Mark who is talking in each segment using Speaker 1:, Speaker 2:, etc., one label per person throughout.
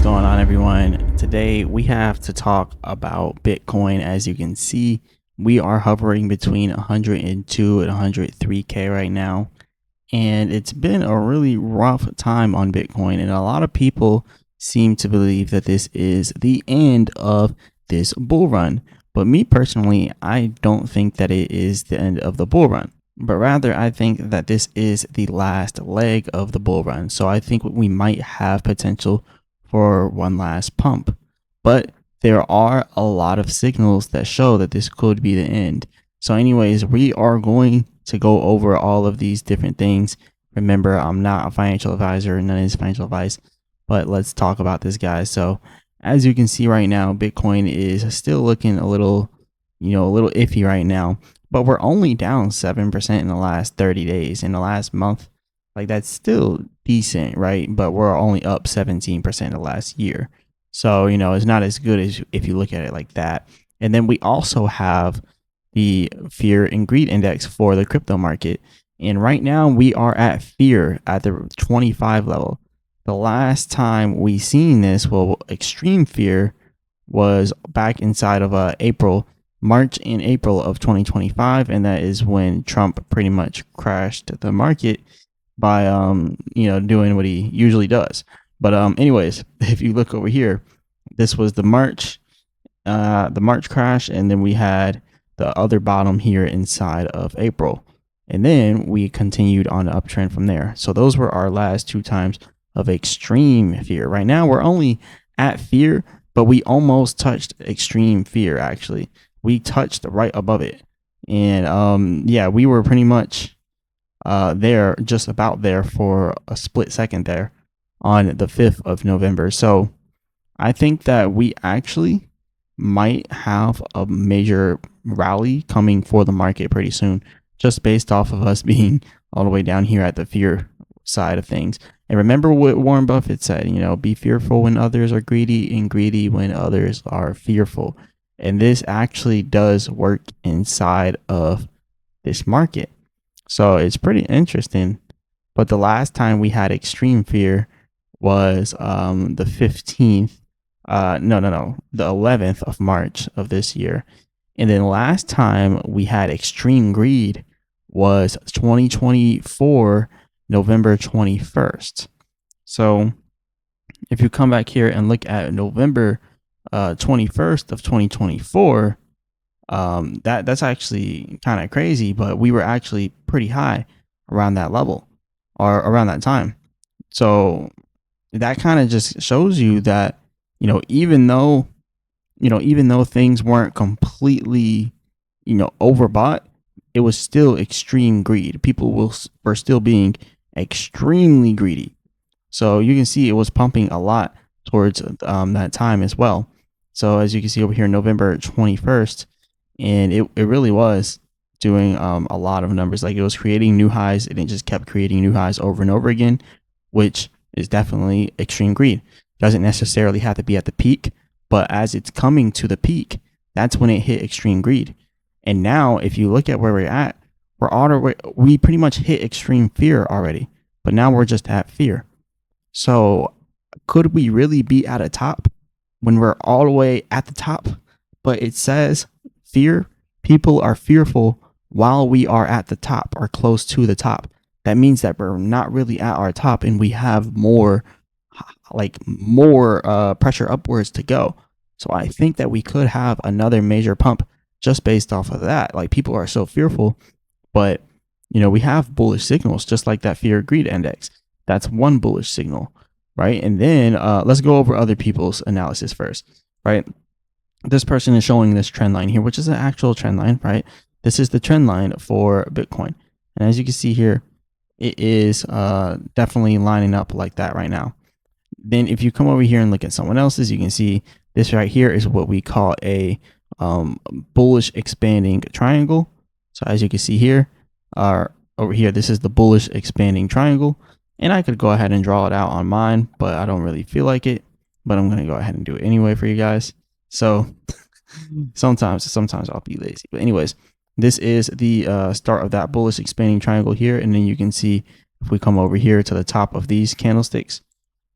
Speaker 1: going on, everyone? Today we have to talk about Bitcoin. As you can see, we are hovering between 102 and 103K right now, and it's been a really rough time on Bitcoin, and a lot of people seem to believe that this is the end of this bull run. But me personally, I don't think that it is the end of the bull run, but rather I think that this is the last leg of the bull run. So I think we might have potential for one last pump. But there are a lot of signals that show that this could be the end. So anyways, we are going to go over all of these different things. Remember, I'm not a financial advisor, none is financial advice, but let's talk about this, guys. So as you can see right now, Bitcoin is still looking a little iffy right now, but we're only down 7% in the last 30 days. In the last month, like, that's still decent, right? But we're only up 17% in the last year. So, it's not as good as if you look at it like that. And then we also have the fear and greed index for the crypto market. And right now we are at fear at the 25 level. The last time we seen this, extreme fear, was back inside of March and April of 2025. And that is when Trump pretty much crashed the market by doing what he usually does. But anyways, if you look over here, this was the March crash, and then we had the other bottom here inside of April, and then we continued on the uptrend from there. So those were our last two times of extreme fear. Right now we're only at fear, but we almost touched extreme fear. Actually, we touched right above it, and we were pretty much there, just about there, for a split second there on the 5th of November. So I think that we actually might have a major rally coming for the market pretty soon, just based off of us being all the way down here at the fear side of things. And remember what Warren Buffett said, be fearful when others are greedy, and greedy when others are fearful. And this actually does work inside of this market. So it's pretty interesting. But the last time we had extreme fear was the 15th. The 11th of March of this year. And then last time we had extreme greed was 2024, November 21st. So if you come back here and look at November 21st of 2024, that's actually kind of crazy, but we were actually pretty high around that level, or around that time. So that kind of just shows you that, even though things weren't completely, overbought, it was still extreme greed. People were still being extremely greedy. So you can see it was pumping a lot towards that time as well. So as you can see over here, November 21st, and it really was doing a lot of numbers. Like, it was creating new highs, and it just kept creating new highs over and over again, which is definitely extreme greed. Doesn't necessarily have to be at the peak, but as it's coming to the peak, that's when it hit extreme greed. And now if you look at where we're at, we pretty much hit extreme fear already, but now we're just at fear. So could we really be at a top when we're all the way at the top? But it says fear. People are fearful while we are at the top, or close to the top. That means that we're not really at our top, and we have more pressure upwards to go. So I think that we could have another major pump just based off of that. Like, people are so fearful, but we have bullish signals, just like that fear greed index. That's one bullish signal, right? And then let's go over other people's analysis first, right? This person is showing this trend line here, which is an actual trend line, right? This is the trend line for Bitcoin. And as you can see here, it is definitely lining up like that right now. Then if you come over here and look at someone else's, you can see this right here is what we call a bullish expanding triangle. So as you can see here, over here, this is the bullish expanding triangle. And I could go ahead and draw it out on mine, but I don't really feel like it. But I'm going to go ahead and do it anyway for you guys. So sometimes I'll be lazy. But anyways, this is the start of that bullish expanding triangle here. And then you can see, if we come over here to the top of these candlesticks,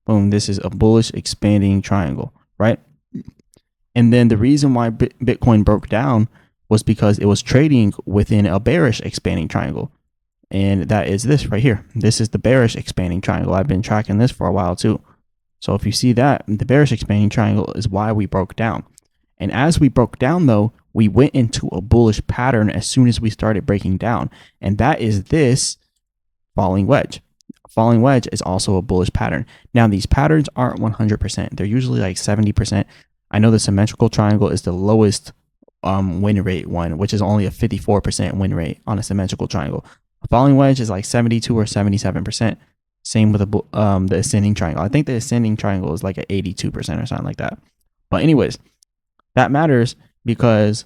Speaker 1: Boom, this is a bullish expanding triangle, right? And then the reason why Bitcoin broke down was because it was trading within a bearish expanding triangle. And that is this right here. This is the bearish expanding triangle. I've been tracking this for a while too. So if you see that, the bearish expanding triangle is why we broke down. And as we broke down though, we went into a bullish pattern as soon as we started breaking down. And that is this falling wedge. Falling wedge is also a bullish pattern. Now these patterns aren't 100%. They're usually like 70%. I know the symmetrical triangle is the lowest win rate one, which is only a 54% win rate on a symmetrical triangle. A falling wedge is like 72 or 77%. Same with the ascending triangle. I think the ascending triangle is like at 82% or something like that. But anyways, that matters because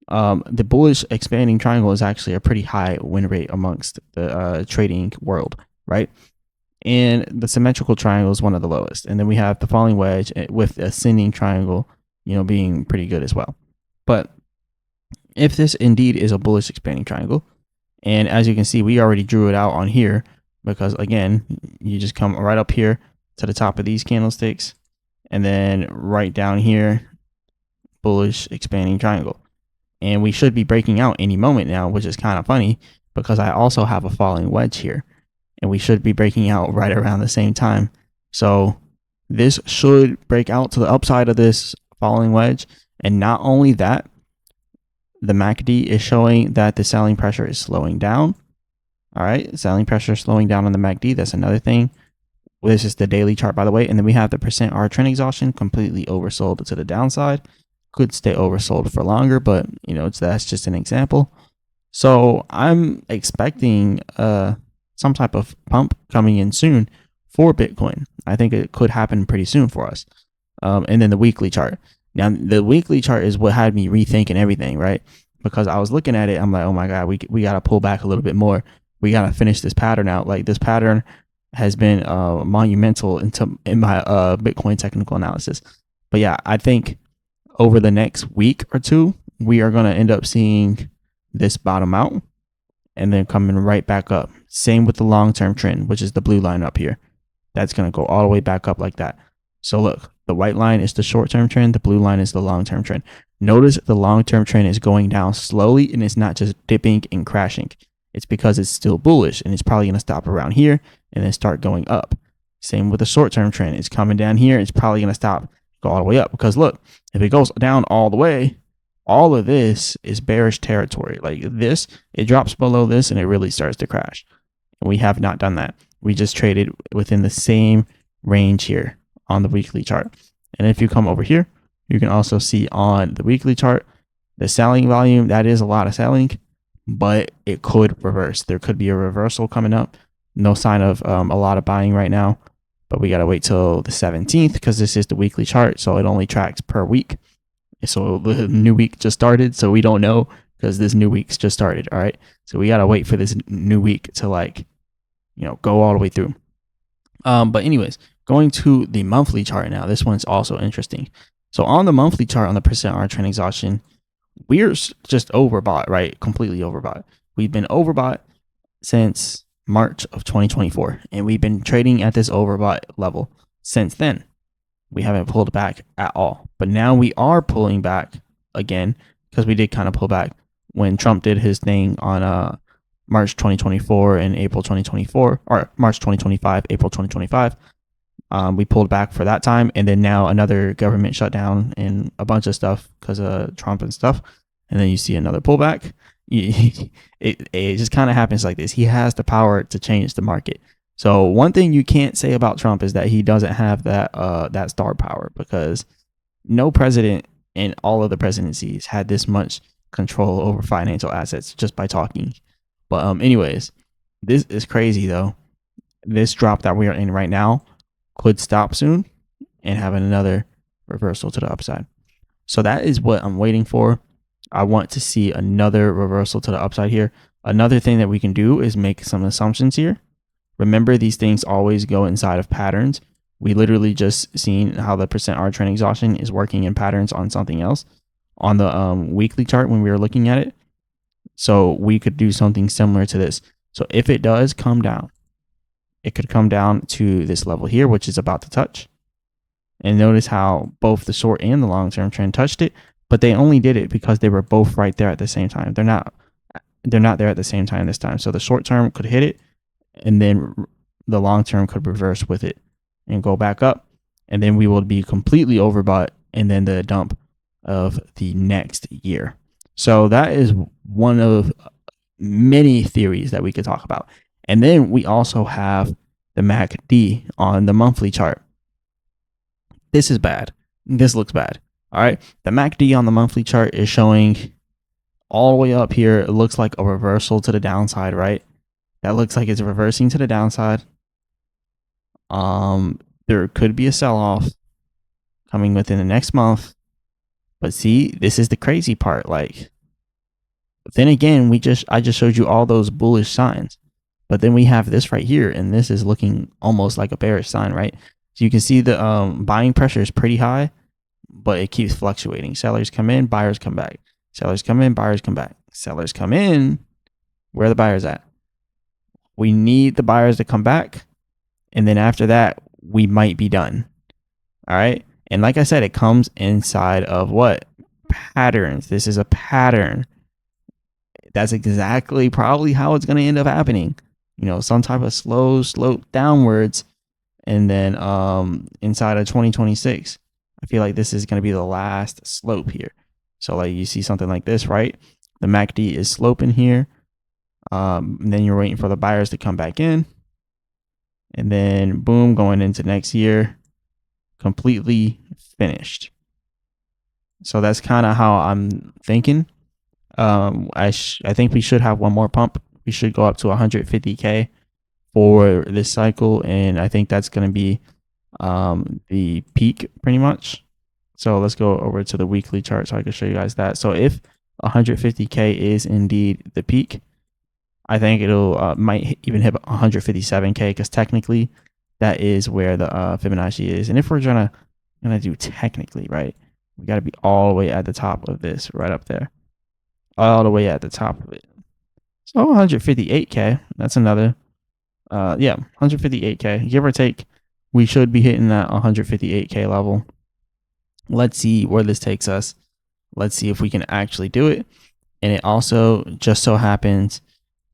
Speaker 1: the bullish expanding triangle is actually a pretty high win rate amongst the trading world, right? And the symmetrical triangle is one of the lowest. And then we have the falling wedge with the ascending triangle, being pretty good as well. But if this indeed is a bullish expanding triangle, and as you can see, we already drew it out on here because again, you just come right up here to the top of these candlesticks and then right down here, bullish expanding triangle. And we should be breaking out any moment now, which is kind of funny because I also have a falling wedge here and we should be breaking out right around the same time. So this should break out to the upside of this falling wedge. And not only that, the MACD is showing that the selling pressure is slowing down. All right, selling pressure is slowing down on the MACD. That's another thing. This is the daily chart, by the way. And then we have the percent R trend exhaustion completely oversold to the downside. Could stay oversold for longer, but that's just an example. So I'm expecting some type of pump coming in soon for Bitcoin. I think it could happen pretty soon for us. And then the weekly chart. Now the weekly chart is what had me rethinking everything, right? Because I was looking at it, I'm like, oh my god, we got to pull back a little bit more. We got to finish this pattern out. Like this pattern has been monumental in my Bitcoin technical analysis. But yeah, I think over the next week or two, we are going to end up seeing this bottom out and then coming right back up. Same with the long-term trend, which is the blue line up here. That's going to go all the way back up like that. So look, the white line is the short-term trend. The blue line is the long-term trend. Notice the long-term trend is going down slowly and it's not just dipping and crashing. It's because it's still bullish and it's probably going to stop around here and then start going up. Same with the short-term trend. It's coming down here. It's probably going to stop, go all the way up because look, if it goes down all the way, all of this is bearish territory. Like this, it drops below this and it really starts to crash. And we have not done that. We just traded within the same range here on the weekly chart. And if you come over here, you can also see on the weekly chart, the selling volume, that is a lot of selling, but it could reverse. There could be a reversal coming up. No sign of a lot of buying right now, but we got to wait till the 17th because this is the weekly chart. So it only tracks per week. So the new week just started. So we don't know because this new week's just started. All right. So we got to wait for this new week to go all the way through. But anyways, going to the monthly chart now, this one's also interesting. So on the monthly chart, on the percent R trend exhaustion, we're just overbought, right? Completely overbought. We've been overbought since March of 2024, and we've been trading at this overbought level since then. We haven't pulled back at all, but now we are pulling back again because we did kind of pull back when Trump did his thing on March 2024 and April 2024, or March 2025, April 2025. We pulled back for that time, and then now another government shutdown and a bunch of stuff because of Trump and stuff, and then you see another pullback. It just kind of happens like this. He has the power to change the market. So one thing you can't say about Trump is that he doesn't have that star power, because no president in all of the presidencies had this much control over financial assets just by talking. But anyways, this is crazy though. This drop that we are in right now could stop soon and have another reversal to the upside. So that is what I'm waiting for. I want to see another reversal to the upside here. Another thing that we can do is make some assumptions here. Remember, these things always go inside of patterns. We literally just seen how the percent R trend exhaustion is working in patterns on something else on the weekly chart when we were looking at it. So we could do something similar to this. So if it does come down it could come down to this level here, which is about to touch. And notice how both the short and the long-term trend touched it, but they only did it because they were both right there at the same time. They're not there at the same time this time. So the short term could hit it, and then the long term could reverse with it and go back up, and then we will be completely overbought, and then the dump of the next year. So that is one of many theories that we could talk about. And then we also have the MACD on the monthly chart. This is bad. This looks bad. All right. The MACD on the monthly chart is showing all the way up here. It looks like a reversal to the downside, right? That looks like it's reversing to the downside. There could be a sell-off coming within the next month. But see, this is the crazy part. Like, then again, I just showed you all those bullish signs. But then we have this right here, and this is looking almost like a bearish sign, right? So you can see the buying pressure is pretty high, but it keeps fluctuating. Sellers come in, buyers come back. Sellers come in, buyers come back. Sellers come in. Where are the buyers at? We need the buyers to come back. And then after that, we might be done. All right. And like I said, it comes inside of what? Patterns. This is a pattern. That's exactly probably how it's going to end up happening. You know, some type of slow slope downwards. And then inside of 2026, I feel like this is going to be the last slope here. So like you see something like this, right? The MACD is sloping here. And then you're waiting for the buyers to come back in. And then boom, going into next year, completely finished. So that's kind of how I'm thinking. I think we should have one more pump. We should go up to 150K for this cycle. And I think that's going to be the peak pretty much. So let's go over to the weekly chart so I can show you guys that. So if 150K is indeed the peak, I think it'll might even hit 157K because technically that is where the Fibonacci is. And if we're gonna do technically, right, we got to be all the way at the top of this, right up there, all the way at the top of it. So 158K, that's another, 158K, give or take. We should be hitting that 158K level. Let's see where this takes us. Let's see if we can actually do it. And it also just so happens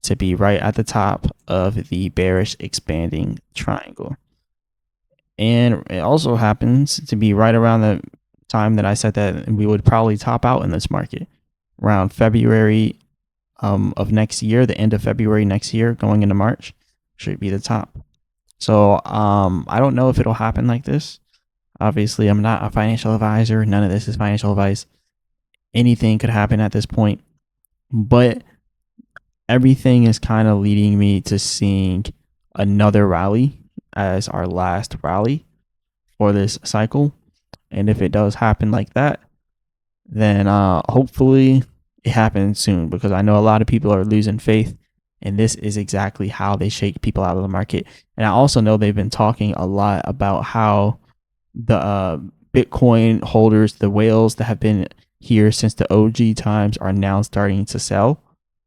Speaker 1: to be right at the top of the bearish expanding triangle. And it also happens to be right around the time that I said that we would probably top out in this market, around February of next year, the end of February next year, going into March, should be the top. So I don't know if it'll happen like this. Obviously, I'm not a financial advisor. None of this is financial advice. Anything could happen at this point. But everything is kind of leading me to seeing another rally as our last rally for this cycle. And if it does happen like that, then hopefully it happens soon, because I know a lot of people are losing faith. And this is exactly how they shake people out of the market. And I also know they've been talking a lot about how the Bitcoin holders, the whales that have been here since the OG times, are now starting to sell.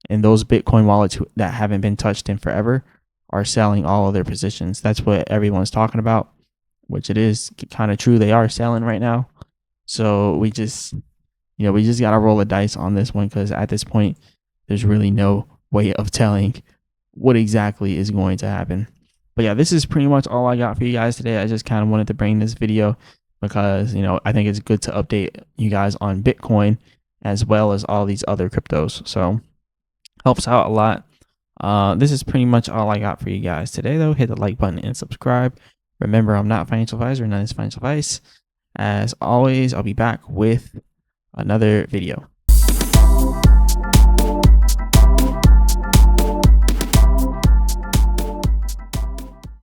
Speaker 1: And those Bitcoin wallets that haven't been touched in forever are selling all of their positions. That's what everyone's talking about, which it is kind of true. They are selling right now. So we just got to roll the dice on this one, because at this point, there's really no way of telling what exactly is going to happen. But yeah, this is pretty much all I got for you guys today. I just kind of wanted to bring this video because, I think it's good to update you guys on Bitcoin as well as all these other cryptos. So helps out a lot. This is pretty much all I got for you guys today, though. Hit the like button and subscribe. Remember, I'm not a financial advisor, none is financial advice. As always, I'll be back with another video.